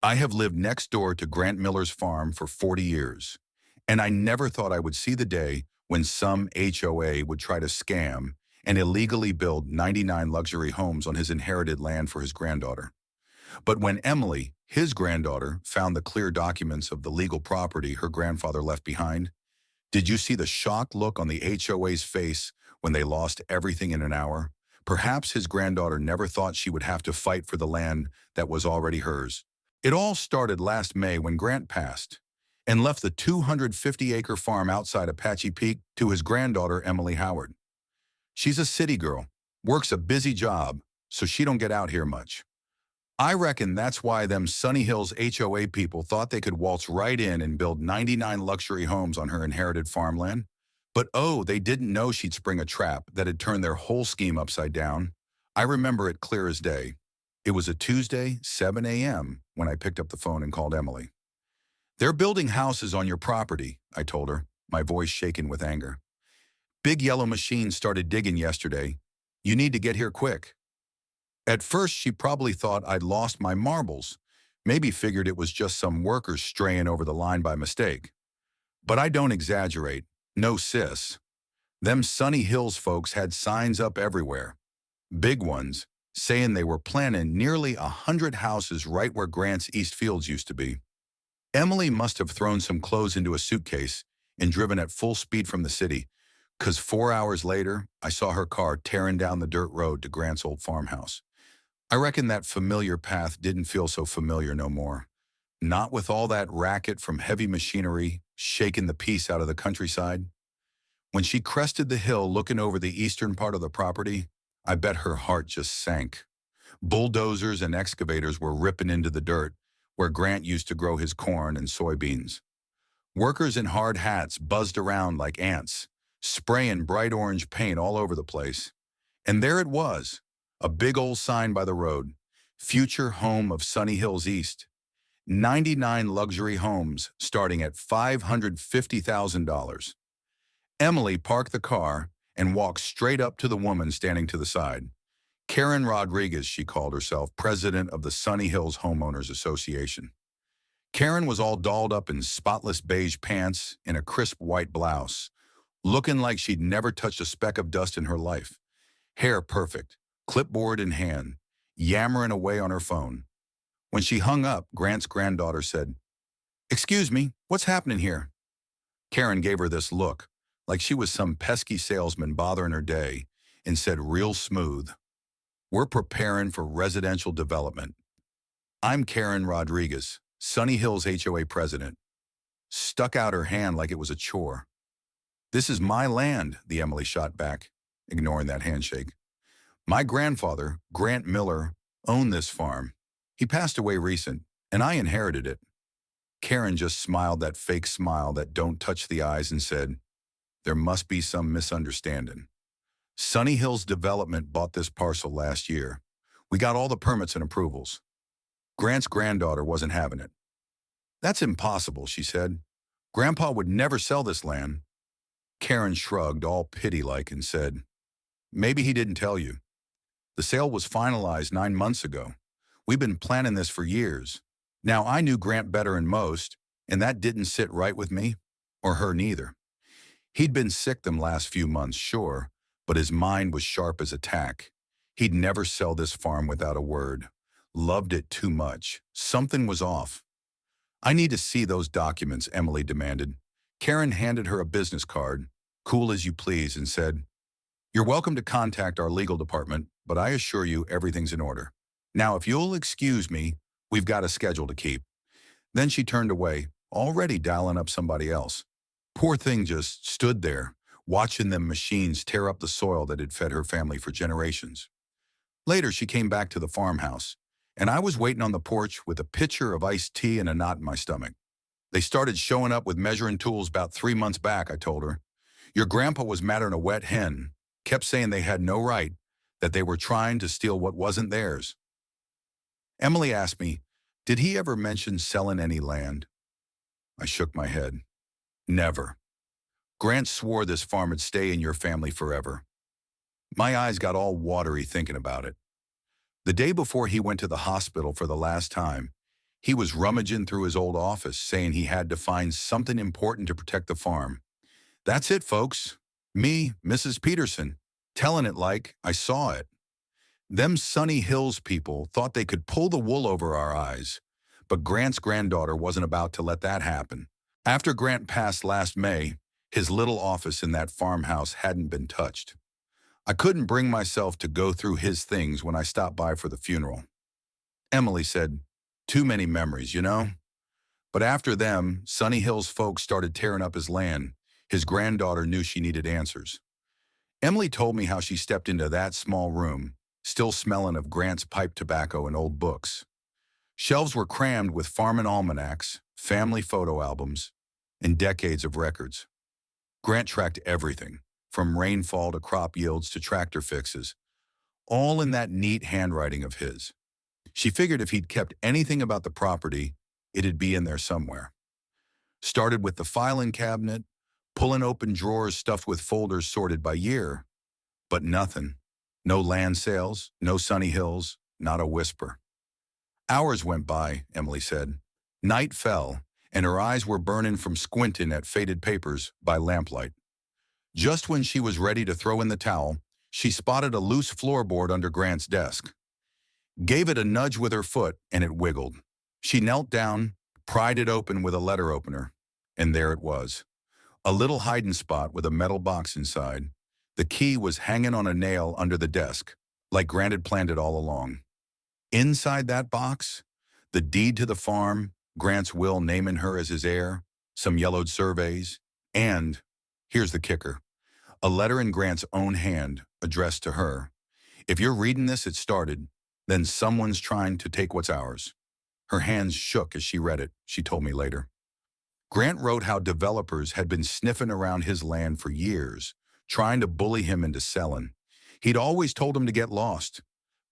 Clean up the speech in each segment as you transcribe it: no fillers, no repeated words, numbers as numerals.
I have lived next door to Grant Miller's farm for 40 years, and I never thought I would see the day when some HOA would try to scam and illegally build 99 luxury homes on his inherited land for his granddaughter. But when Emily, his granddaughter, found the clear documents of the legal property her grandfather left behind, did you see the shocked look on the HOA's face when they lost everything in an hour? Perhaps his granddaughter never thought she would have to fight for the land that was already hers. It all started last May when Grant passed and left the 250-acre farm outside Apache Peak to his granddaughter, Emily Howard. She's a city girl, works a busy job, so she don't get out here much. I reckon that's why them Sunny Hills HOA people thought they could waltz right in and build 99 luxury homes on her inherited farmland. But oh, they didn't know she'd spring a trap that had turned their whole scheme upside down. I remember it clear as day. It was a Tuesday, 7 a.m., when I picked up the phone and called Emily. "They're building houses on your property," I told her, my voice shaken with anger. "Big yellow machines started digging yesterday. You need to get here quick." At first, she probably thought I'd lost my marbles, maybe figured it was just some workers straying over the line by mistake. But I don't exaggerate. No, sis. Them Sunny Hills folks had signs up everywhere. Big ones, saying they were planning nearly 100 houses right where Grant's East Fields used to be. Emily must have thrown some clothes into a suitcase and driven at full speed from the city, 'cause 4 hours later, I saw her car tearing down the dirt road to Grant's old farmhouse. I reckon that familiar path didn't feel so familiar no more. Not with all that racket from heavy machinery shaking the peace out of the countryside. When she crested the hill looking over the eastern part of the property, I bet her heart just sank. Bulldozers and excavators were ripping into the dirt where Grant used to grow his corn and soybeans. Workers in hard hats buzzed around like ants, spraying bright orange paint all over the place. And there it was, a big old sign by the road, "Future Home of Sunny Hills East." 99 luxury homes starting at $550,000. Emily parked the car and walked straight up to the woman standing to the side. Karen Rodriguez, she called herself, president of the Sunny Hills Homeowners Association. Karen was all dolled up in spotless beige pants and a crisp white blouse, looking like she'd never touched a speck of dust in her life. Hair perfect, clipboard in hand, yammering away on her phone. When she hung up, Grant's granddaughter said, "Excuse me, what's happening here?" Karen gave her this look, like she was some pesky salesman bothering her day, and said real smooth, "We're preparing for residential development. I'm Karen Rodriguez, Sunny Hills HOA president." Stuck out her hand like it was a chore. "This is my land," the Emily shot back, ignoring that handshake. "My grandfather, Grant Miller, owned this farm. He passed away recent, and I inherited it." Karen just smiled that fake smile that don't touch the eyes and said, "There must be some misunderstanding. Sunny Hills Development bought this parcel last year. We got all the permits and approvals. Grant's granddaughter wasn't having it." "That's impossible," she said. "Grandpa would never sell this land." Karen shrugged, all pity-like, and said, "Maybe he didn't tell you. The sale was finalized 9 months ago. We've been planning this for years. Now, I knew Grant better than most, and that didn't sit right with me, or her neither. He'd been sick them last few months, sure, but his mind was sharp as a tack. He'd never sell this farm without a word. Loved it too much. Something was off." "I need to see those documents," Emily demanded. Karen handed her a business card, cool as you please, and said, "You're welcome to contact our legal department, but I assure you everything's in order. Now, if you'll excuse me, we've got a schedule to keep." Then she turned away, already dialing up somebody else. Poor thing just stood there, watching them machines tear up the soil that had fed her family for generations. Later, she came back to the farmhouse, and I was waiting on the porch with a pitcher of iced tea and a knot in my stomach. "They started showing up with measuring tools about 3 months back," I told her. "Your grandpa was madder than a wet hen, kept saying they had no right, that they were trying to steal what wasn't theirs." Emily asked me, "Did he ever mention selling any land?" I shook my head. "Never. Grant swore this farm would stay in your family forever." My eyes got all watery thinking about it. The day before he went to the hospital for the last time, He was rummaging through his old office, saying he had to find something important to protect the farm. That's it, folks. Me, Mrs. Peterson, telling it like I saw it. Them Sunny Hills people thought they could pull the wool over our eyes, but Grant's granddaughter wasn't about to let that happen. After Grant passed last May, his little office in that farmhouse hadn't been touched. I couldn't bring myself to go through his things when I stopped by for the funeral. Emily said, "Too many memories, you know?" But after them, Sunny Hills folks started tearing up his land. His granddaughter knew she needed answers. Emily told me how she stepped into that small room, still smelling of Grant's pipe tobacco and old books. Shelves were crammed with farming almanacs, family photo albums, and decades of records. Grant tracked everything, from rainfall to crop yields to tractor fixes, all in that neat handwriting of his. She figured if he'd kept anything about the property, it'd be in there somewhere. Started with the filing cabinet, pulling open drawers stuffed with folders sorted by year. But nothing. No land sales, no Sunny Hills, not a whisper. Hours went by, Emily said. Night fell, and her eyes were burning from squinting at faded papers by lamplight. Just when she was ready to throw in the towel, she spotted a loose floorboard under Grant's desk. Gave it a nudge with her foot, and it wiggled. She knelt down, pried it open with a letter opener, and there it was. A little hiding spot with a metal box inside. The key was hanging on a nail under the desk, like Grant had planned it all along. Inside that box, the deed to the farm, Grant's will naming her as his heir, some yellowed surveys, and, here's the kicker, a letter in Grant's own hand addressed to her. If you're reading this, it started, then someone's trying to take what's ours. Her hands shook as she read it, she told me later. Grant wrote how developers had been sniffing around his land for years, trying to bully him into selling. He'd always told him to get lost.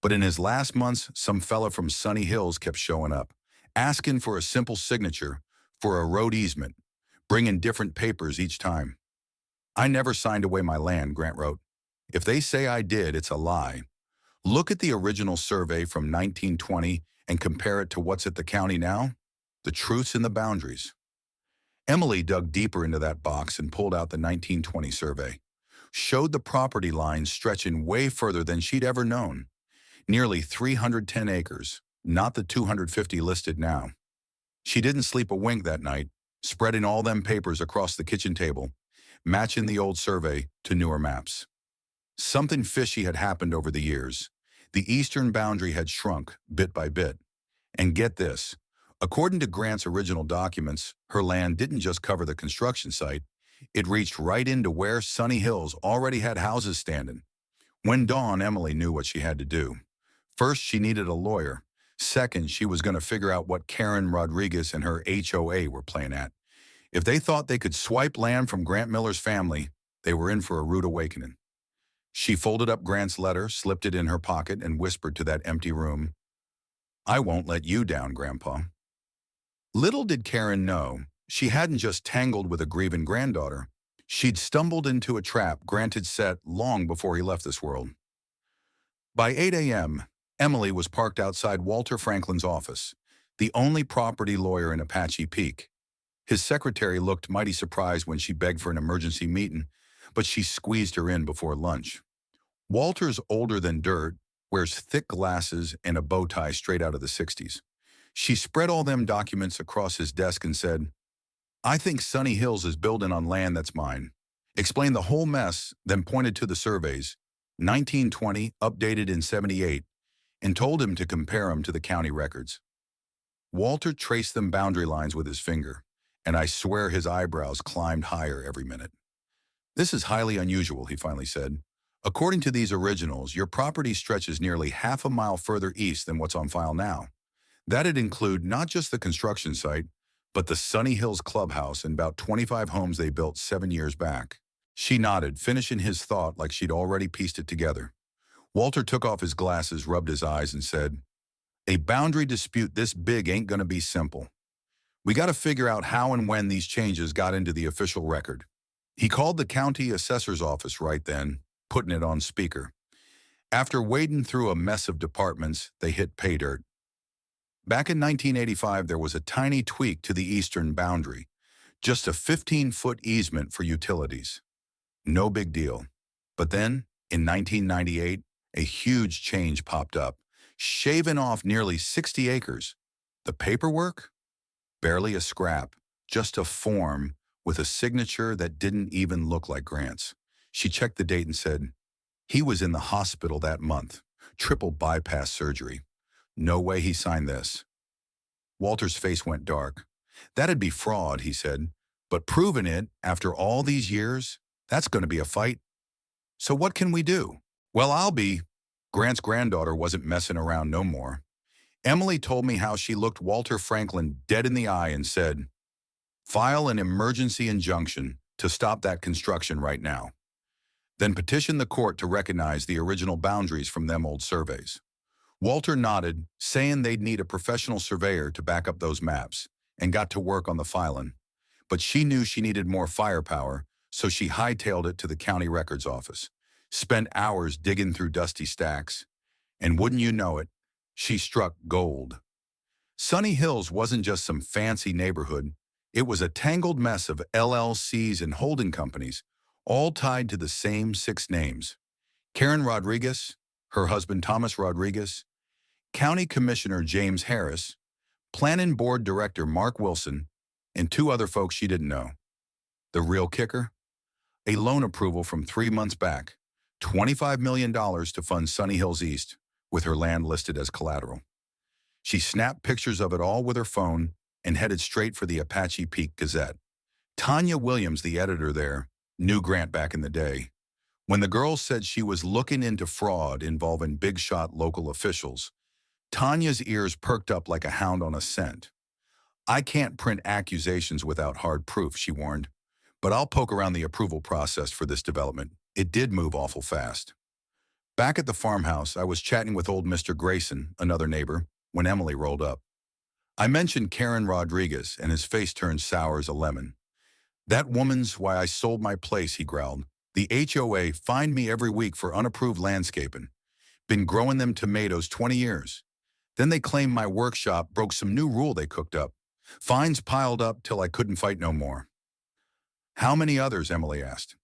But in his last months, some fella from Sunny Hills kept showing up, asking for a simple signature for a road easement, bringing different papers each time. I never signed away my land, Grant wrote. If they say I did, it's a lie. Look at the original survey from 1920 and compare it to what's at the county now. The truth's in the boundaries. Emily dug deeper into that box and pulled out the 1920 survey. Showed the property lines stretching way further than she'd ever known. Nearly 310 acres, not the 250 listed now. She didn't sleep a wink that night, spreading all them papers across the kitchen table, matching the old survey to newer maps. Something fishy had happened over the years. The eastern boundary had shrunk bit by bit. And get this, according to Grant's original documents, her land didn't just cover the construction site, it reached right into where Sunny Hills already had houses standing. When dawned, Emily knew what she had to do. First, she needed a lawyer. Second, she was going to figure out what Karen Rodriguez and her HOA were playing at. If they thought they could swipe land from Grant Miller's family, they were in for a rude awakening. She folded up Grant's letter, slipped it in her pocket, and whispered to that empty room, "I won't let you down, Grandpa." Little did Karen know, she hadn't just tangled with a grieving granddaughter. She'd stumbled into a trap Grant had set long before he left this world. By 8 a.m., Emily was parked outside Walter Franklin's office, the only property lawyer in Apache Peak. His secretary looked mighty surprised when she begged for an emergency meeting, but she squeezed her in before lunch. Walter's older than dirt, wears thick glasses and a bow tie straight out of the 60s. She spread all them documents across his desk and said, "I think Sunny Hills is building on land that's mine." Explained the whole mess, then pointed to the surveys, 1920, updated in 78, and told him to compare them to the county records. Walter traced them boundary lines with his finger, and I swear his eyebrows climbed higher every minute. "This is highly unusual," he finally said. "According to these originals, your property stretches nearly half a mile further east than what's on file now. That'd include not just the construction site, but the Sunny Hills clubhouse and about 25 homes they built 7 years back." She nodded, finishing his thought like she'd already pieced it together. Walter took off his glasses, rubbed his eyes, and said, "A boundary dispute this big ain't gonna be simple. We gotta figure out how and when these changes got into the official record." He called the county assessor's office right then, putting it on speaker. After wading through a mess of departments, they hit pay dirt. Back in 1985, there was a tiny tweak to the eastern boundary, just a 15-foot easement for utilities. No big deal. But then, in 1998, a huge change popped up, shaving off nearly 60 acres. The paperwork? Barely a scrap, just a form with a signature that didn't even look like Grant's. She checked the date and said, he was in the hospital that month, triple bypass surgery. No way he signed this. Walter's face went dark. That'd be fraud, he said, but proving it after all these years, that's going to be a fight. So what can we do? Well, Grant's granddaughter wasn't messing around no more. Emily told me how she looked Walter Franklin dead in the eye and said, file an emergency injunction to stop that construction right now. Then petition the court to recognize the original boundaries from them old surveys. Walter nodded, saying they'd need a professional surveyor to back up those maps, and got to work on the filing. But she knew she needed more firepower, so she hightailed it to the county records office, spent hours digging through dusty stacks, and wouldn't you know it, she struck gold. Sunny Hills wasn't just some fancy neighborhood. It was a tangled mess of LLCs and holding companies, all tied to the same 6 names. Karen Rodriguez, her husband Thomas Rodriguez, County Commissioner James Harris, Planning Board Director Mark Wilson, and 2 other folks she didn't know. The real kicker? A loan approval from 3 months back, $25 million to fund Sunny Hills East, with her land listed as collateral. She snapped pictures of it all with her phone and headed straight for the Apache Peak Gazette. Tanya Williams, the editor there, knew Grant back in the day. When the girl said she was looking into fraud involving big-shot local officials, Tanya's ears perked up like a hound on a scent. I can't print accusations without hard proof, she warned, but I'll poke around the approval process for this development. It did move awful fast. Back at the farmhouse, I was chatting with old Mr. Grayson, another neighbor, when Emily rolled up. I mentioned Karen Rodriguez, and his face turned sour as a lemon. That woman's why I sold my place, he growled. The HOA fined me every week for unapproved landscaping. Been growing them tomatoes 20 years. Then they claimed my workshop broke some new rule they cooked up. Fines piled up till I couldn't fight no more. How many others, Emily asked.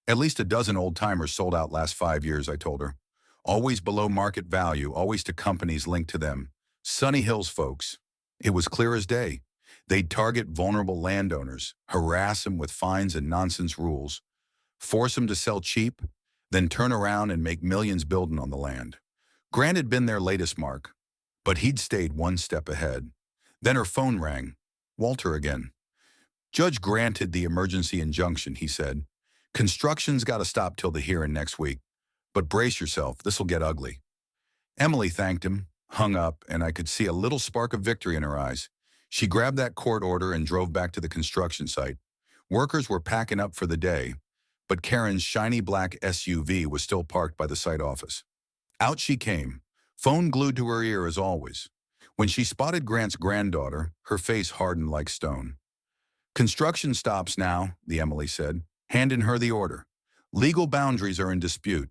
At least a dozen old-timers sold out last 5 years, I told her. Always below market value, always to companies linked to them. Sunny Hills folks. It was clear as day. They'd target vulnerable landowners, harass them with fines and nonsense rules, force them to sell cheap, then turn around and make millions building on the land. Grant had been their latest mark, but he'd stayed one step ahead. Then her phone rang. Walter again. Judge granted the emergency injunction, he said. Construction's got to stop till the hearing next week. But brace yourself, this'll get ugly. Emily thanked him, hung up, and I could see a little spark of victory in her eyes. She grabbed that court order and drove back to the construction site. Workers were packing up for the day, but Karen's shiny black SUV was still parked by the site office. Out she came, phone glued to her ear as always. When she spotted Grant's granddaughter, her face hardened like stone. Construction stops now, the Emily said, handing her the order. Legal boundaries are in dispute.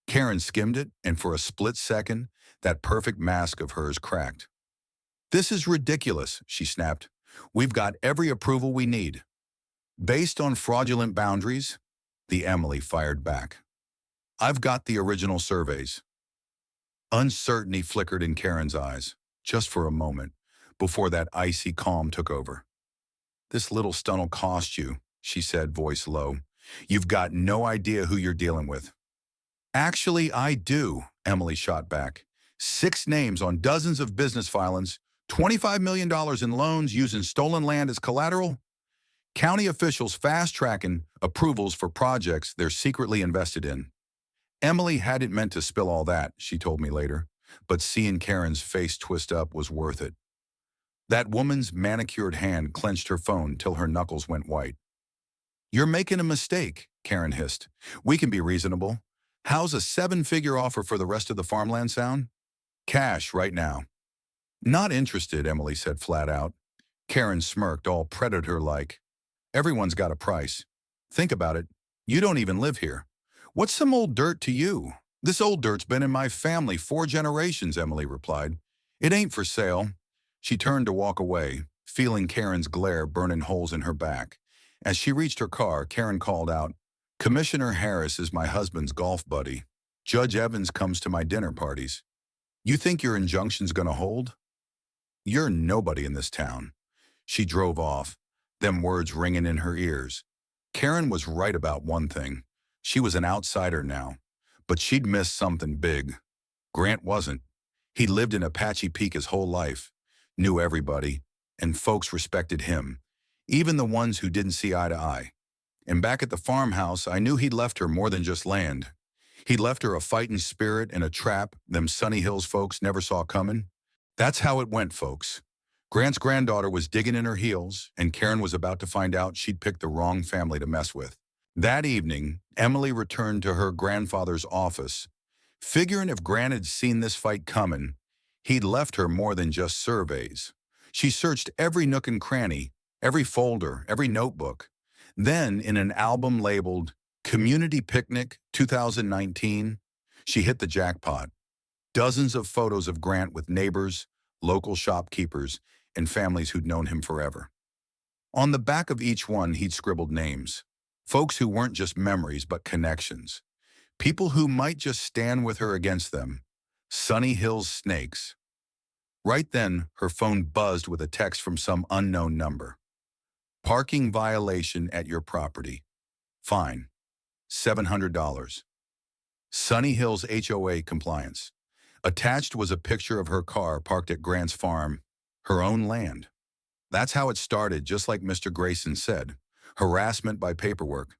Karen skimmed it, and for a split second, that perfect mask of hers cracked. This is ridiculous, she snapped. We've got every approval we need. Based on fraudulent boundaries, the Emily fired back. I've got the original surveys. Uncertainty flickered in Karen's eyes, just for a moment, before that icy calm took over. This little stunt'll cost you, she said, voice low. You've got no idea who you're dealing with. Actually, I do, Emily shot back. 6 names on dozens of business filings, $25 million in loans using stolen land as collateral. County officials fast-tracking approvals for projects they're secretly invested in. Emily hadn't meant to spill all that, she told me later, but seeing Karen's face twist up was worth it. That woman's manicured hand clenched her phone till her knuckles went white. You're making a mistake, Karen hissed. We can be reasonable. How's a 7-figure offer for the rest of the farmland sound? Cash right now. Not interested, Emily said flat out. Karen smirked, all predator-like. Everyone's got a price. Think about it. You don't even live here. What's some old dirt to you? This old dirt's been in my family 4 generations, Emily replied. It ain't for sale. She turned to walk away, feeling Karen's glare burning holes in her back. As she reached her car, Karen called out, "Commissioner Harris is my husband's golf buddy. Judge Evans comes to my dinner parties. You think your injunction's gonna hold? You're nobody in this town." She drove off, them words ringing in her ears. Karen was right about one thing. She was an outsider now, but she'd missed something big. Grant wasn't. He lived in Apache Peak his whole life, knew everybody, and folks respected him, even the ones who didn't see eye to eye. And back at the farmhouse, I knew he'd left her more than just land. He'd left her a fighting spirit and a trap them Sunny Hills folks never saw coming. That's how it went, folks. Grant's granddaughter was digging in her heels, and Karen was about to find out she'd picked the wrong family to mess with. That evening, Emily returned to her grandfather's office, figuring if Grant had seen this fight coming, he'd left her more than just surveys. She searched every nook and cranny, every folder, every notebook. Then, in an album labeled Community Picnic 2019, she hit the jackpot. Dozens of photos of Grant with neighbors, local shopkeepers, and families who'd known him forever. On the back of each one, he'd scribbled names. Folks who weren't just memories, but connections. People who might just stand with her against them. Sunny Hills snakes. Right then, her phone buzzed with a text from some unknown number. "Parking violation at your property. Fine. $700. Sunny Hills HOA compliance." Attached was a picture of her car parked at Grant's farm, her own land. That's how it started, just like Mr. Grayson said. Harassment by paperwork.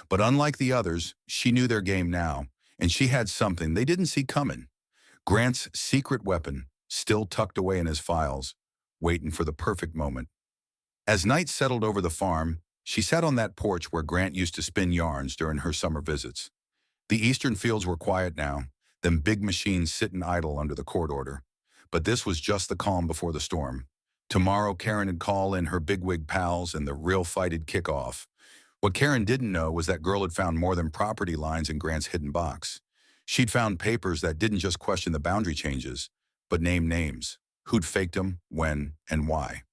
But unlike the others, she knew their game now, and she had something they didn't see coming. Grant's secret weapon, still tucked away in his files, waiting for the perfect moment. As night settled over the farm, she sat on that porch where Grant used to spin yarns during her summer visits. The eastern fields were quiet now, them big machines sitting idle under the court order. But this was just the calm before the storm. Tomorrow, Karen would call in her bigwig pals and the real fight'd kick off. What Karen didn't know was that girl had found more than property lines in Grant's hidden box. She'd found papers that didn't just question the boundary changes, but named names, who'd faked them, when, and why.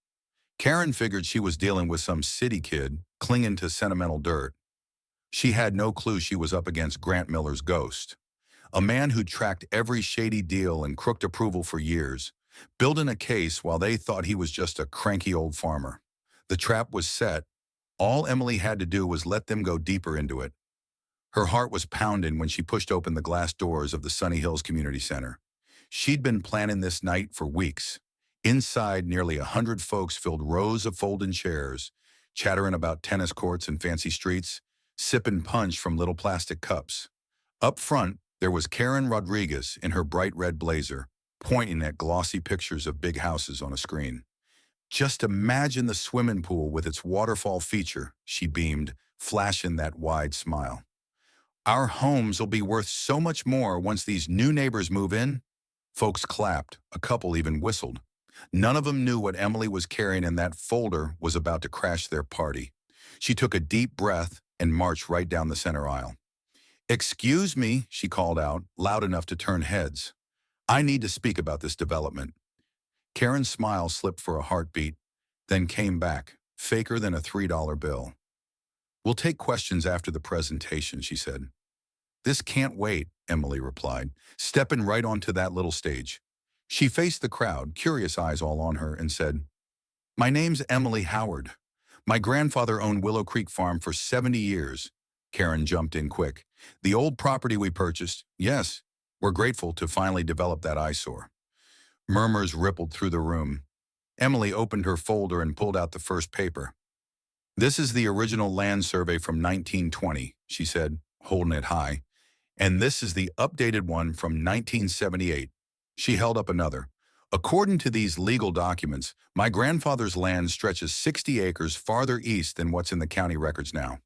Karen figured she was dealing with some city kid clinging to sentimental dirt. She had no clue she was up against Grant Miller's ghost, a man who'd tracked every shady deal and crooked approval for years, building a case while they thought he was just a cranky old farmer. The trap was set. All Emily had to do was let them go deeper into it. Her heart was pounding when she pushed open the glass doors of the Sunny Hills Community Center. She'd been planning this night for weeks. Inside, nearly 100 folks filled rows of folding chairs, chattering about tennis courts and fancy streets, sipping punch from little plastic cups. Up front, there was Karen Rodriguez in her bright red blazer, pointing at glossy pictures of big houses on a screen. "Just imagine the swimming pool with its waterfall feature," she beamed, flashing that wide smile. "Our homes will be worth so much more once these new neighbors move in." Folks clapped, a couple even whistled. None of them knew what Emily was carrying in that folder was about to crash their party. She took a deep breath and marched right down the center aisle. "Excuse me," she called out, loud enough to turn heads. "I need to speak about this development." Karen's smile slipped for a heartbeat, then came back, faker than a $3 bill. "We'll take questions after the presentation," she said. "This can't wait," Emily replied, stepping right onto that little stage. She faced the crowd, curious eyes all on her, and said, "My name's Emily Howard. My grandfather owned Willow Creek Farm for 70 years. Karen jumped in quick. "The old property we purchased, yes, we're grateful to finally develop that eyesore." Murmurs rippled through the room. Emily opened her folder and pulled out the first paper. "This is the original land survey from 1920, she said, holding it high. "And this is the updated one from 1978. She held up another. "According to these legal documents, my grandfather's land stretches 60 acres farther east than what's in the county records now."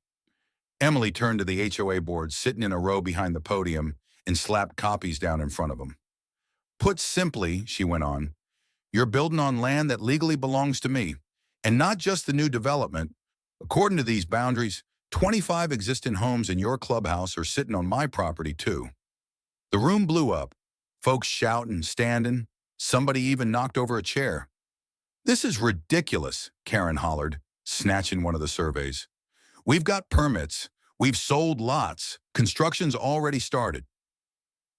Emily turned to the HOA board sitting in a row behind the podium and slapped copies down in front of them. "Put simply," she went on, "you're building on land that legally belongs to me, and not just the new development. According to these boundaries, 25 existing homes in your clubhouse are sitting on my property too." The room blew up, folks shouting, standing. Somebody even knocked over a chair. This is ridiculous, Karen hollered, snatching one of the surveys. We've got permits. We've sold lots. Construction's already started.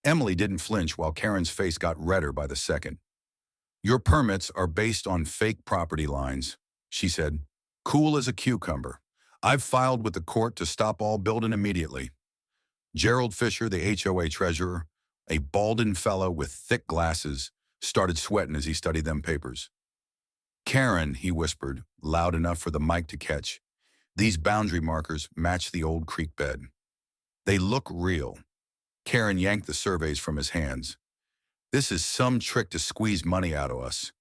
Emily didn't flinch while Karen's face got redder by the second. Your permits are based on fake property lines, she said, cool as a cucumber. I've filed with the court to stop all building immediately. Gerald Fisher, the HOA treasurer, a balding fellow with thick glasses, started sweating as he studied them papers. Karen, he whispered, loud enough for the mic to catch, these boundary markers match the old creek bed. They look real. Karen yanked the surveys from his hands. This is some trick to squeeze money out of us.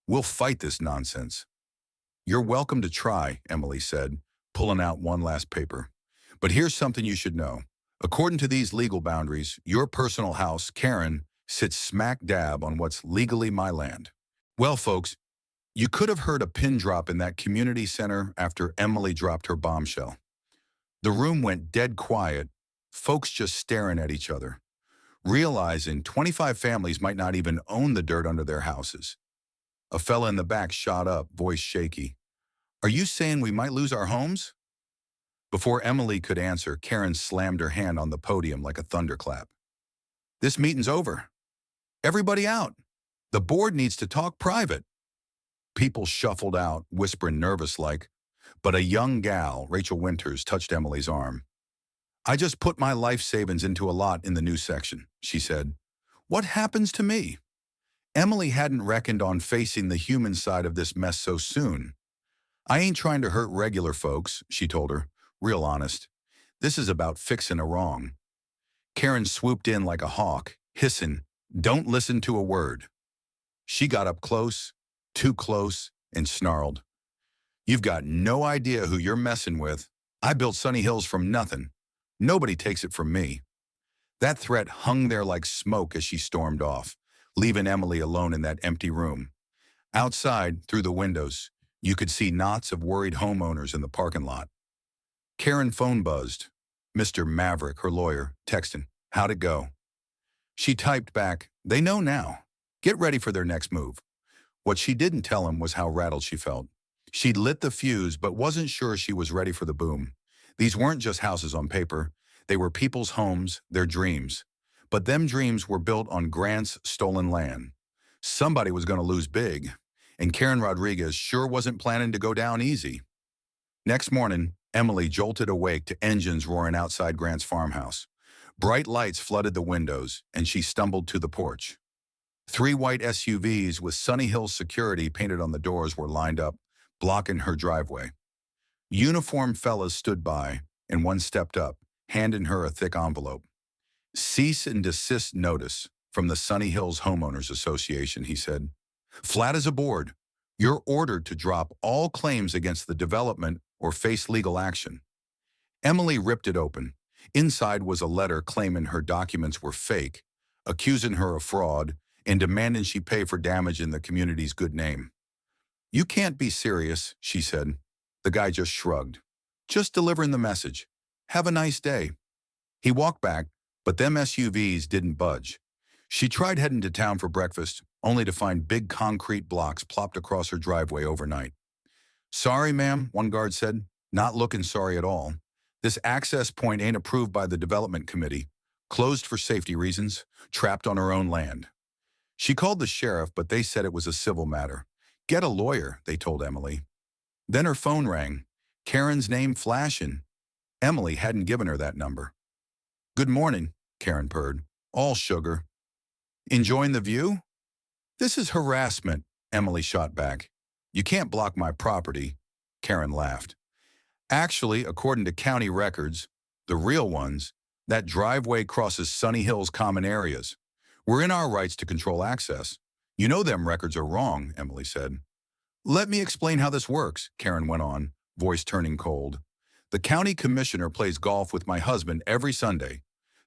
We'll fight this nonsense. You're welcome to try, Emily said, pulling out one last paper. But here's something you should know. According to these legal boundaries, your personal house, Karen, sits smack dab on what's legally my land. Well, folks, you could have heard a pin drop in that community center after Emily dropped her bombshell. The room went dead quiet, folks just staring at each other, realizing 25 families might not even own the dirt under their houses. A fella in the back shot up, voice shaky. Are you saying we might lose our homes? Before Emily could answer, Karen slammed her hand on the podium like a thunderclap. This meeting's over. Everybody out. The board needs to talk private. People shuffled out, whispering nervous-like, but a young gal, Rachel Winters, touched Emily's arm. I just put my life savings into a lot in the new section, she said. What happens to me? Emily hadn't reckoned on facing the human side of this mess so soon. I ain't trying to hurt regular folks, she told her, real honest. This is about fixing a wrong. Karen swooped in like a hawk, hissing, don't listen to a word. She got up close, too close, and snarled. You've got no idea who you're messing with. I built Sunny Hills from nothing. Nobody takes it from me. That threat hung there like smoke as she stormed off, leaving Emily alone in that empty room. Outside, through the windows, you could see knots of worried homeowners in the parking lot. Karen phone buzzed. Mr. Maverick, her lawyer, texting, how'd it go? She typed back, they know now. Get ready for their next move. What she didn't tell him was how rattled she felt. She'd lit the fuse, but wasn't sure she was ready for the boom. These weren't just houses on paper. They were people's homes, their dreams. But them dreams were built on Grant's stolen land. Somebody was going to lose big, and Karen Rodriguez sure wasn't planning to go down easy. Next morning, Emily jolted awake to engines roaring outside Grant's farmhouse. Bright lights flooded the windows, and she stumbled to the porch. 3 white SUVs with Sunny Hills security painted on the doors were lined up, blocking her driveway. Uniformed fellas stood by, and one stepped up, handing her a thick envelope. Cease and desist notice from the Sunny Hills Homeowners Association, he said. Flat as a board. You're ordered to drop all claims against the development or face legal action. Emily ripped it open. Inside was a letter claiming her documents were fake, accusing her of fraud, and demanding she pay for damage in the community's good name. You can't be serious, she said. The guy just shrugged. Just delivering the message. Have a nice day. He walked back, but them SUVs didn't budge. She tried heading to town for breakfast, only to find big concrete blocks plopped across her driveway overnight. Sorry, ma'am, one guard said. Not looking sorry at all. This access point ain't approved by the development committee. Closed for safety reasons. Trapped on her own land. She called the sheriff, but they said it was a civil matter. Get a lawyer, they told Emily. Then her phone rang. Karen's name flashing. Emily hadn't given her that number. Good morning, Karen purred. All sugar. Enjoying the view? This is harassment, Emily shot back. You can't block my property, Karen laughed. Actually, according to county records, the real ones, that driveway crosses Sunny Hills common areas. We're in our rights to control access. You know them records are wrong, Emily said. Let me explain how this works, Karen went on, voice turning cold. The county commissioner plays golf with my husband every Sunday.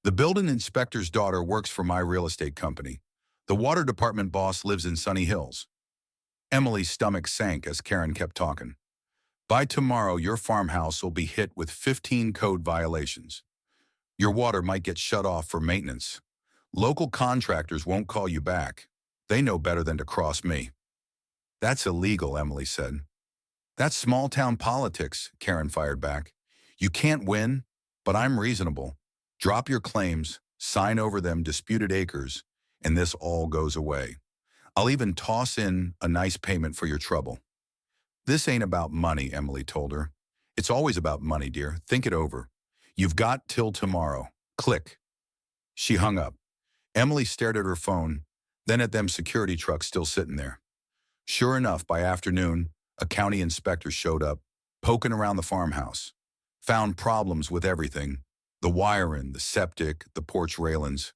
The building inspector's daughter works for my real estate company. The water department boss lives in Sunny Hills. Emily's stomach sank as Karen kept talking. By tomorrow, your farmhouse will be hit with 15 code violations. Your water might get shut off for maintenance. Local contractors won't call you back. They know better than to cross me. That's illegal, Emily said. That's small-town politics, Karen fired back. You can't win, but I'm reasonable. Drop your claims, sign over them disputed acres, and this all goes away. I'll even toss in a nice payment for your trouble. This ain't about money, Emily told her. It's always about money, dear. Think it over. You've got till tomorrow. Click. She hung up. Emily stared at her phone, then at them security trucks still sitting there. Sure enough, by afternoon, a county inspector showed up, poking around the farmhouse. Found problems with everything, the wiring, the septic, the porch railings.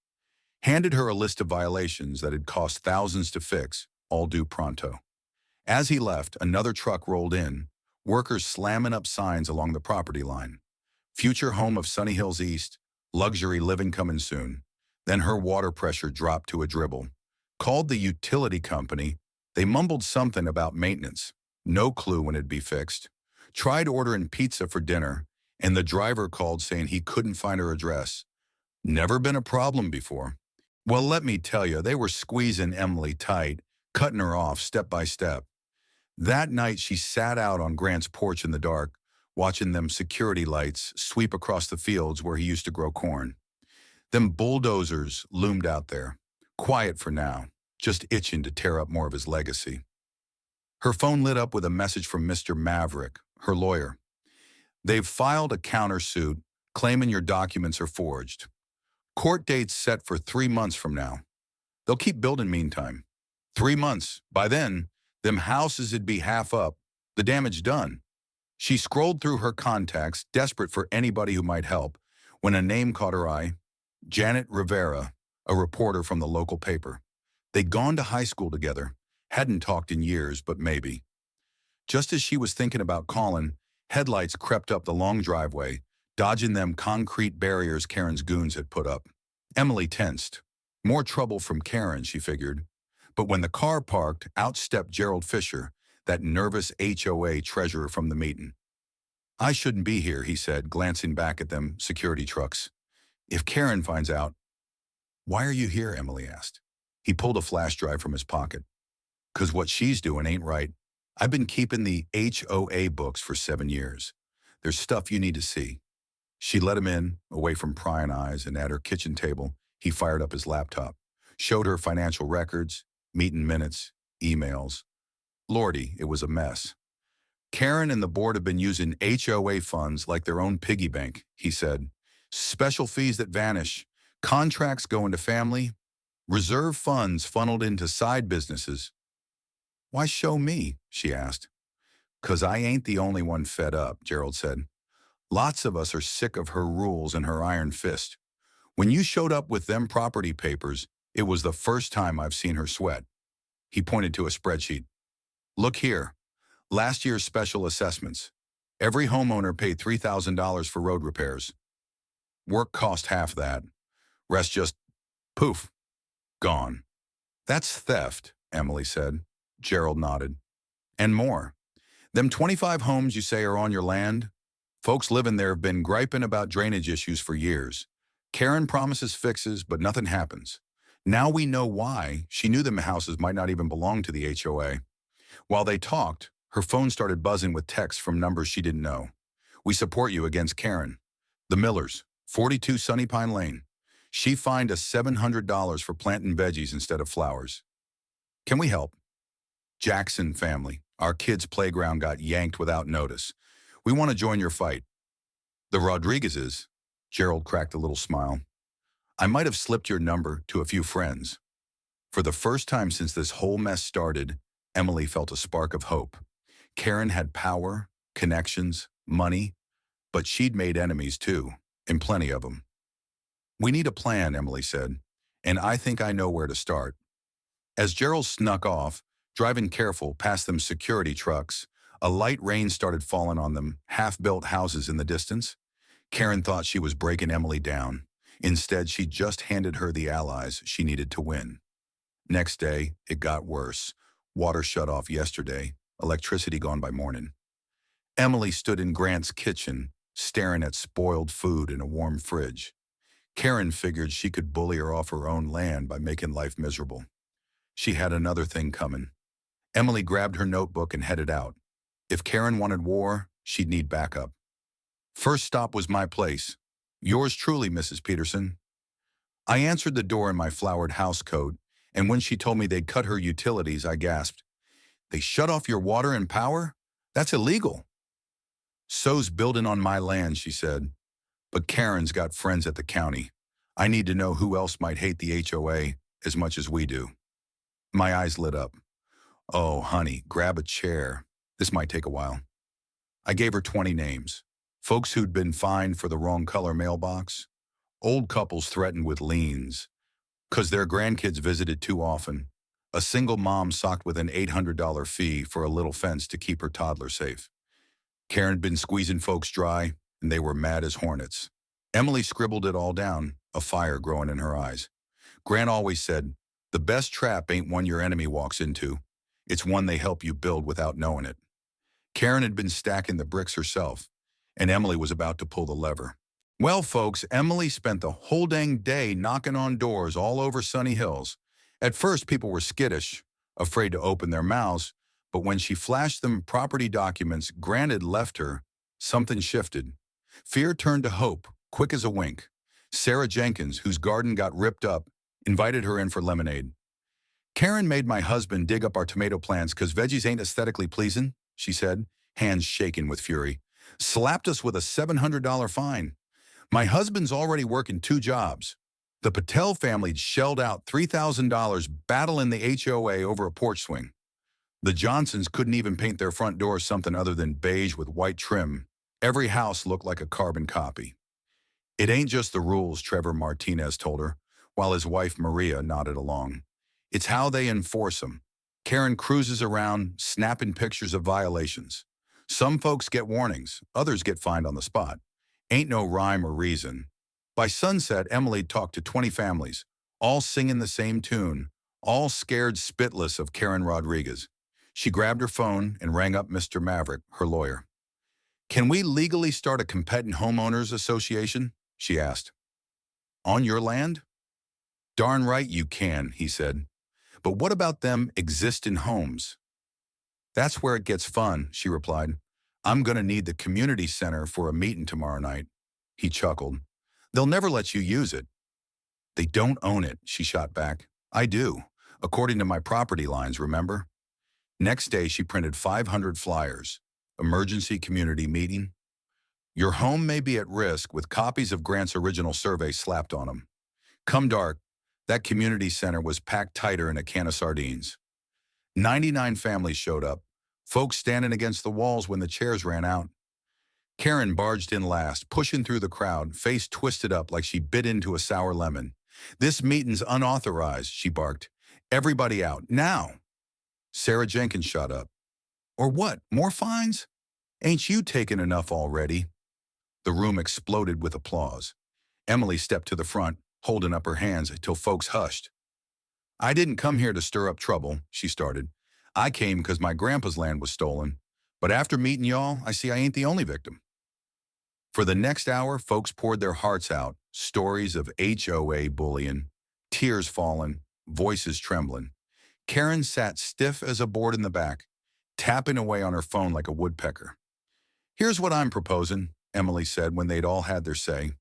Handed her a list of violations that had cost thousands to fix, all due pronto. As he left, another truck rolled in, workers slamming up signs along the property line. Future home of Sunny Hills East, luxury living coming soon. Then her water pressure dropped to a dribble. Called the utility company. They mumbled something about maintenance. No clue when it'd be fixed. Tried ordering pizza for dinner, and the driver called saying he couldn't find her address. Never been a problem before. Well, let me tell you, they were squeezing Emily tight, cutting her off step by step. That night, she sat out on Grant's porch in the dark, watching them security lights sweep across the fields where he used to grow corn. Them bulldozers loomed out there, quiet for now, just itching to tear up more of his legacy. Her phone lit up with a message from Mr. Maverick, her lawyer. They've filed a countersuit claiming your documents are forged. Court date's set for 3 months from now. They'll keep building meantime. 3 months. By then, them houses'd be half up, the damage done. She scrolled through her contacts, desperate for anybody who might help, when a name caught her eye. Janet Rivera, a reporter from the local paper. They'd gone to high school together, hadn't talked in years, but maybe. Just as she was thinking about calling, headlights crept up the long driveway, dodging them concrete barriers Karen's goons had put up. Emily tensed. More trouble from Karen, she figured. But when the car parked, out stepped Gerald Fisher, that nervous HOA treasurer from the meeting. I shouldn't be here, he said, glancing back at them security trucks. If Karen finds out. Why are you here, Emily asked. He pulled a flash drive from his pocket. 'Cause what she's doing ain't right. I've been keeping the HOA books for 7 years. There's stuff you need to see. She let him in, away from prying eyes, and at her kitchen table, he fired up his laptop, showed her financial records, meeting minutes, emails. Lordy, it was a mess. Karen and the board have been using HOA funds like their own piggy bank, he said. Special fees that vanish, contracts going to family, reserve funds funneled into side businesses. Why show me? She asked. 'Cause I ain't the only one fed up, Gerald said. Lots of us are sick of her rules and her iron fist. When you showed up with them property papers, it was the first time I've seen her sweat. He pointed to a spreadsheet. Look here. Last year's special assessments. Every homeowner paid $3,000 for road repairs. Work cost half that. Rest just, poof, gone. That's theft, Emily said. Gerald nodded. And more. Them 25 homes you say are on your land? Folks living there have been griping about drainage issues for years. Karen promises fixes, but nothing happens. Now we know why. She knew them houses might not even belong to the HOA. While they talked, her phone started buzzing with texts from numbers she didn't know. We support you against Karen. The Millers, 42 Sunny Pine Lane. She fined us $700 for planting veggies instead of flowers. Can we help? Jackson family. Our kids' playground got yanked without notice. We want to join your fight. The Rodriguezes. Gerald cracked a little smile. I might have slipped your number to a few friends. For the first time since this whole mess started, Emily felt a spark of hope. Karen had power, connections, money, but she'd made enemies too, and plenty of them. We need a plan, Emily said, and I think I know where to start. As Gerald snuck off, driving careful past them security trucks, a light rain started falling on them half-built houses in the distance. Karen thought she was breaking Emily down. Instead, she just handed her the allies she needed to win. Next day, it got worse. Water shut off yesterday, electricity gone by morning. Emily stood in Grant's kitchen, staring at spoiled food in a warm fridge. Karen figured she could bully her off her own land by making life miserable. She had another thing coming. Emily grabbed her notebook and headed out. If Karen wanted war, she'd need backup. First stop was my place. Yours truly, Mrs. Peterson. I answered the door in my flowered house coat, and when she told me they'd cut her utilities, I gasped. They shut off your water and power? That's illegal. So's building on my land, she said. But Karen's got friends at the county. I need to know who else might hate the HOA as much as we do. My eyes lit up. Oh, honey, grab a chair. This might take a while. I gave her 20 names. Folks who'd been fined for the wrong color mailbox. Old couples threatened with liens, 'cause their grandkids visited too often. A single mom socked with an $800 fee for a little fence to keep her toddler safe. Karen had been squeezing folks dry, and they were mad as hornets. Emily scribbled it all down, a fire growing in her eyes. Gran always said, the best trap ain't one your enemy walks into. It's one they help you build without knowing it. Karen had been stacking the bricks herself, and Emily was about to pull the lever. Well, folks, Emily spent the whole dang day knocking on doors all over Sunny Hills. At first, people were skittish, afraid to open their mouths, but when she flashed them property documents Gran had left her, something shifted. Fear turned to hope, quick as a wink. Sarah Jenkins, whose garden got ripped up, invited her in for lemonade. Karen made my husband dig up our tomato plants 'cause veggies ain't aesthetically pleasing, she said, hands shaking with fury. Slapped us with a $700 fine. My husband's already working 2 jobs. The Patel family shelled out $3,000 battling the HOA over a porch swing. The Johnsons couldn't even paint their front door something other than beige with white trim. Every house looked like a carbon copy. It ain't just the rules, Trevor Martinez told her, while his wife Maria nodded along. It's how they enforce them. Karen cruises around, snapping pictures of violations. Some folks get warnings, others get fined on the spot. Ain't no rhyme or reason. By sunset, Emily talked to 20 families, all singing the same tune, all scared spitless of Karen Rodriguez. She grabbed her phone and rang up Mr. Maverick, her lawyer. Can we legally start a competent homeowners association? She asked. On your land? Darn right you can, he said. But what about them existing homes? That's where it gets fun, she replied. I'm going to need the community center for a meeting tomorrow night. He chuckled. They'll never let you use it. They don't own it, she shot back. I do, according to my property lines, remember? Next day, she printed 500 flyers. Emergency community meeting. Your home may be at risk with copies of Grant's original survey slapped on them. Come dark, that community center was packed tighter than a can of sardines. 99 families showed up, folks standing against the walls when the chairs ran out. Karen barged in last, pushing through the crowd, face twisted up like she bit into a sour lemon. This meeting's unauthorized, she barked. Everybody out, now! Sarah Jenkins shot up. Or what, more fines? Ain't you taken enough already? The room exploded with applause. Emily stepped to the front, holding up her hands until folks hushed. I didn't come here to stir up trouble, she started. I came because my grandpa's land was stolen. But after meeting y'all, I see I ain't the only victim. For the next hour, folks poured their hearts out, stories of HOA bullying, tears falling, voices trembling. Karen sat stiff as a board in the back, tapping away on her phone like a woodpecker. Here's what I'm proposing, Emily said when they'd all had their say.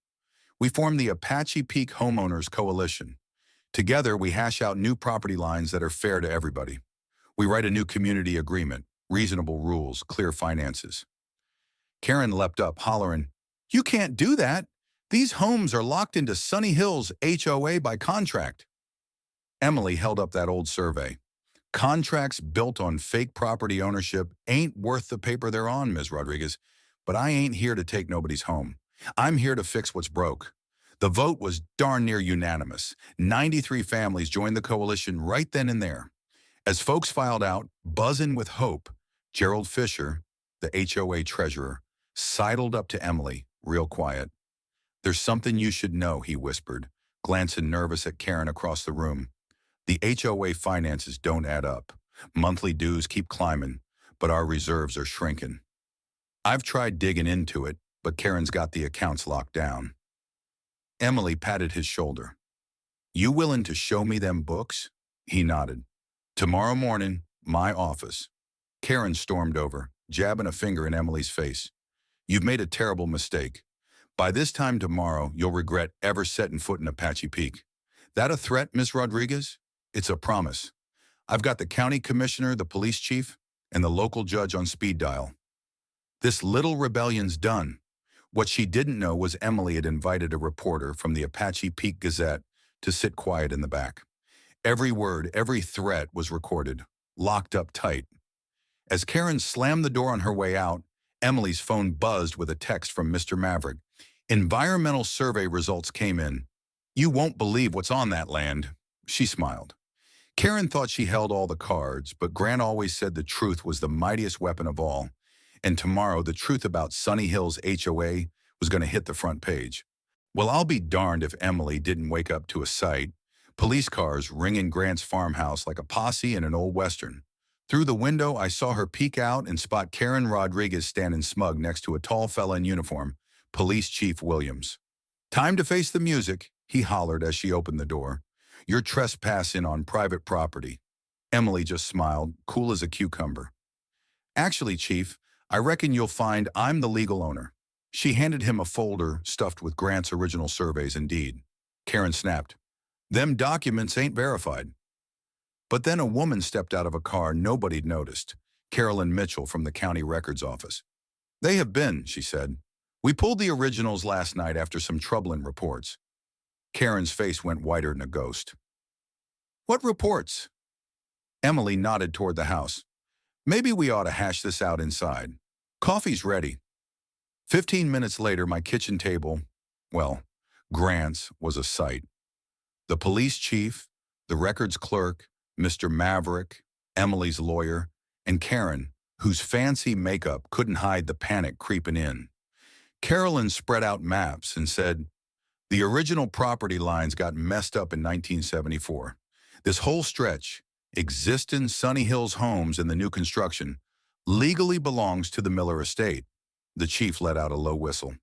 We formed the Apache Peak Homeowners Coalition. Together, we hash out new property lines that are fair to everybody. We write a new community agreement, reasonable rules, clear finances. Karen leapt up, hollering, You can't do that. These homes are locked into Sunny Hills HOA by contract. Emily held up that old survey. Contracts built on fake property ownership ain't worth the paper they're on, Ms. Rodriguez. But I ain't here to take nobody's home. I'm here to fix what's broke. The vote was darn near unanimous. 93 families joined the coalition right then and there. As folks filed out, buzzing with hope, Gerald Fisher, the HOA treasurer, sidled up to Emily, real quiet. There's something you should know, he whispered, glancing nervous at Karen across the room. The HOA finances don't add up. Monthly dues keep climbing, but our reserves are shrinking. I've tried digging into it, but Karen's got the accounts locked down. Emily patted his shoulder. You willing to show me them books? He nodded. Tomorrow morning, My office. Karen stormed over, jabbing a finger in Emily's face. You've made a terrible mistake. By this time tomorrow, you'll regret ever setting foot in Apache Peak. That a threat, Miss Rodriguez? It's a promise. I've got the county commissioner, the police chief, and the local judge on speed dial. This little rebellion's done. What she didn't know was Emily had invited a reporter from the Apache Peak Gazette to sit quiet in the back. Every word, every threat was recorded, locked up tight. As Karen slammed the door on her way out, Emily's phone buzzed with a text from Mr. Maverick. Environmental survey results came in. You won't believe what's on that land. She smiled. Karen thought she held all the cards, but Grant always said the truth was the mightiest weapon of all. And tomorrow, the truth about Sunny Hill's HOA was going to hit the front page. Well, I'll be darned if Emily didn't wake up to a sight. Police cars ringing Grant's farmhouse like a posse in an old western. Through the window, I saw her peek out and spot Karen Rodriguez standing smug next to a tall fella in uniform, Police Chief Williams. Time to face the music, he hollered as she opened the door. You're trespassing on private property. Emily just smiled, cool as a cucumber. Actually, Chief, I reckon you'll find I'm the legal owner. She handed him a folder stuffed with Grant's original surveys and deed. Karen snapped. Them documents ain't verified. But then a woman stepped out of a car nobody'd noticed, Carolyn Mitchell from the county records office. They have been, she said. We pulled the originals last night after some troubling reports. Karen's face went whiter than a ghost. What reports? Emily nodded toward the house. Maybe we ought to hash this out inside. Coffee's ready. 15 minutes later, my kitchen table, well, Grant's, was a sight. The police chief, the records clerk, Mr. Maverick, Emily's lawyer, and Karen, whose fancy makeup couldn't hide the panic creeping in. Carolyn spread out maps and said, the original property lines got messed up in 1974. This whole stretch, existing Sunny Hills homes and the new construction, legally belongs to the Miller estate. The chief let out a low whistle.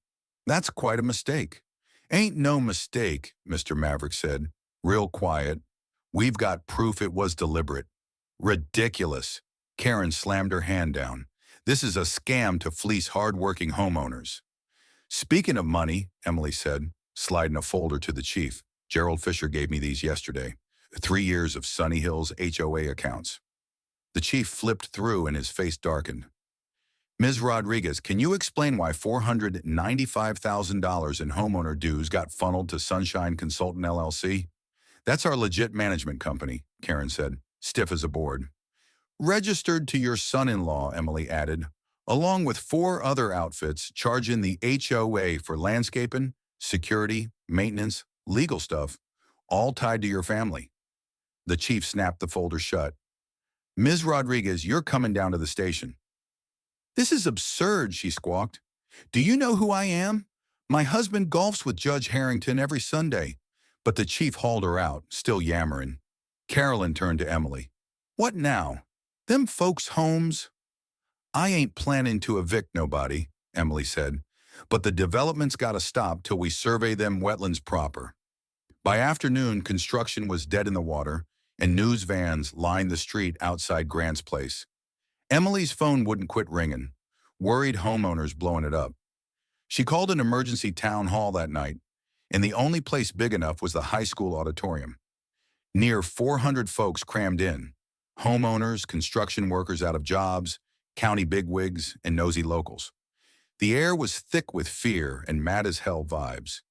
That's quite a mistake. Ain't no mistake, Mr. Maverick said, real quiet. We've got proof it was deliberate. Ridiculous. Karen slammed her hand down. This is a scam to fleece hard-working homeowners. Speaking of money, Emily said, sliding a folder to the chief. Gerald Fisher gave me these yesterday. 3 years of Sunny Hills HOA accounts. The chief flipped through and his face darkened. Ms. Rodriguez, can you explain why $495,000 in homeowner dues got funneled to Sunshine Consultant LLC? That's our legit management company, Karen said, stiff as a board. Registered to your son-in-law, Emily added, along with 4 other outfits charging the HOA for landscaping, security, maintenance, legal stuff, all tied to your family. The chief snapped the folder shut. Ms. Rodriguez, you're coming down to the station. This is absurd, she squawked. Do you know who I am? My husband golfs with Judge Harrington every Sunday. But the chief hauled her out, still yammering. Carolyn turned to Emily. What now? Them folks' homes? I ain't planning to evict nobody, Emily said, but the development's gotta stop till we survey them wetlands proper. By afternoon, construction was dead in the water, and news vans lined the street outside Grant's place. Emily's phone wouldn't quit ringing, worried homeowners blowing it up. She called an emergency town hall that night, and the only place big enough was the high school auditorium. Near 400 folks crammed in, homeowners, construction workers out of jobs, county bigwigs, and nosy locals. The air was thick with fear and mad-as-hell vibes.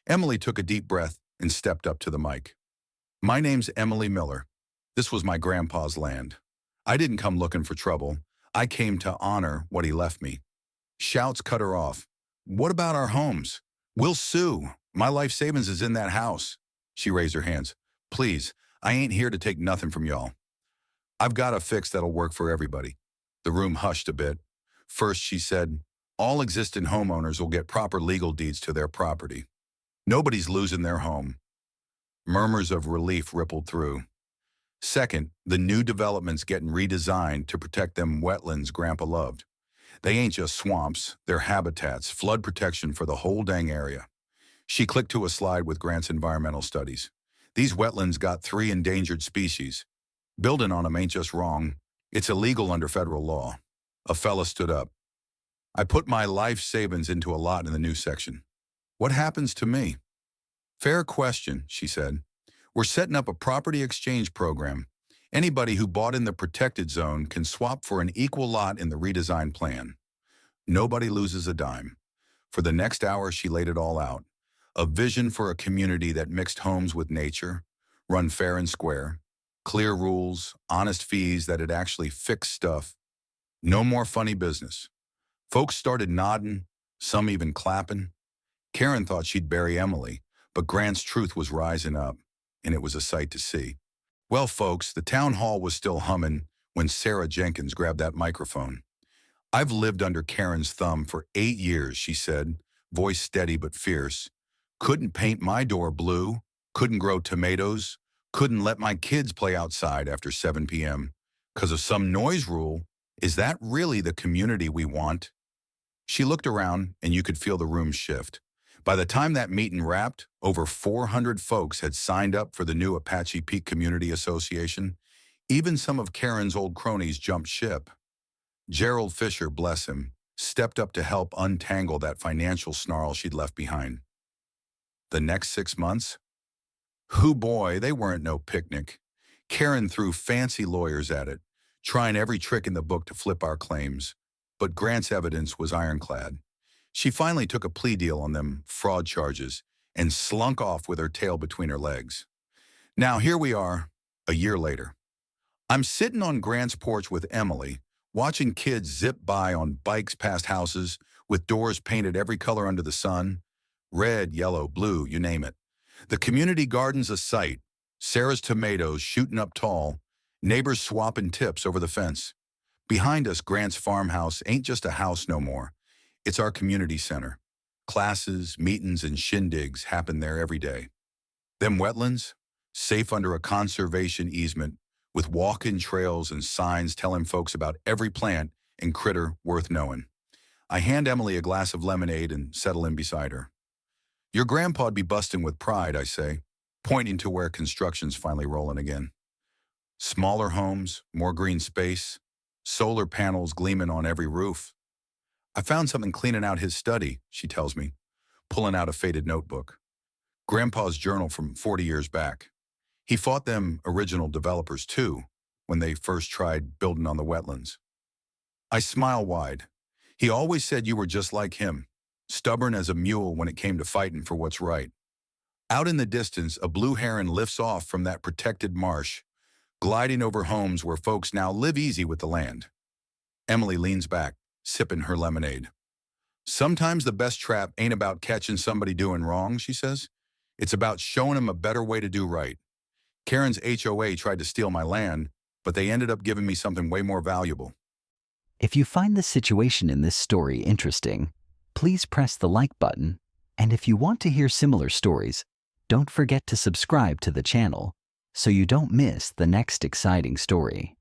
Emily took a deep breath and stepped up to the mic. My name's Emily Miller. This was my grandpa's land. I didn't come looking for trouble. I came to honor what he left me. Shouts cut her off. What about our homes? We'll sue. My life savings is in that house. She raised her hands. Please, I ain't here to take nothing from y'all. I've got a fix that'll work for everybody. The room hushed a bit. First, she said, all existing homeowners will get proper legal deeds to their property. Nobody's losing their home. Murmurs of relief rippled through. Second, the new development's getting redesigned to protect them wetlands Grandpa loved. They ain't just swamps, they're habitats, flood protection for the whole dang area. She clicked to a slide with Grant's environmental studies. These wetlands got 3 endangered species. Building on them ain't just wrong, It's illegal under federal law. A fella stood up. I put my life savings into a lot in the new section. What happens to me? Fair question, she said. We're setting up a property exchange program. Anybody who bought in the protected zone can swap for an equal lot in the redesigned plan. Nobody loses a dime. For the next hour, she laid it all out. A vision for a community that mixed homes with nature, run fair and square, clear rules, honest fees that had actually fixed stuff. No more funny business. Folks started nodding, some even clapping. Karen thought she'd bury Emily, but Grant's truth was rising up, and it was a sight to see. Well, folks, the town hall was still humming when Sarah Jenkins grabbed that microphone. I've lived under Karen's thumb for 8 years, she said, voice steady but fierce. Couldn't paint my door blue, couldn't grow tomatoes, couldn't let my kids play outside after 7 p.m. 'cause of some noise rule. Is that really the community we want? She looked around, and you could feel the room shift. By the time that meeting wrapped, over 400 folks had signed up for the new Apache Peak Community Association. Even some of Karen's old cronies jumped ship. Gerald Fisher, bless him, stepped up to help untangle that financial snarl she'd left behind. The next 6 months? Hoo boy, they weren't no picnic. Karen threw fancy lawyers at it, trying every trick in the book to flip our claims. But Grant's evidence was ironclad. She finally took a plea deal on them fraud charges and slunk off with her tail between her legs. Now here we are, a year later. I'm sitting on Grant's porch with Emily, watching kids zip by on bikes past houses with doors painted every color under the sun, red, yellow, blue, you name it. The community garden's a sight, Sarah's tomatoes shooting up tall, neighbors swapping tips over the fence. Behind us, Grant's farmhouse ain't just a house no more. It's our community center. Classes, meetings, and shindigs happen there every day. Them wetlands, safe under a conservation easement, with walk-in trails and signs telling folks about every plant and critter worth knowing. I hand Emily a glass of lemonade and settle in beside her. Your grandpa'd be busting with pride, I say, pointing to where construction's finally rolling again. Smaller homes, more green space, solar panels gleaming on every roof. I found something cleaning out his study, she tells me, pulling out a faded notebook. Grandpa's journal from 40 years back. He fought them original developers too, when they first tried building on the wetlands. I smile wide. He always said you were just like him, stubborn as a mule when it came to fighting for what's right. Out in the distance, a blue heron lifts off from that protected marsh, gliding over homes where folks now live easy with the land. Emily leans back, sipping her lemonade. Sometimes the best trap ain't about catching somebody doing wrong, she says. It's about showing them a better way to do right. Karen's HOA tried to steal my land, but they ended up giving me something way more valuable. If you find the situation in this story interesting, please press the like button, and if you want to hear similar stories, don't forget to subscribe to the channel so you don't miss the next exciting story.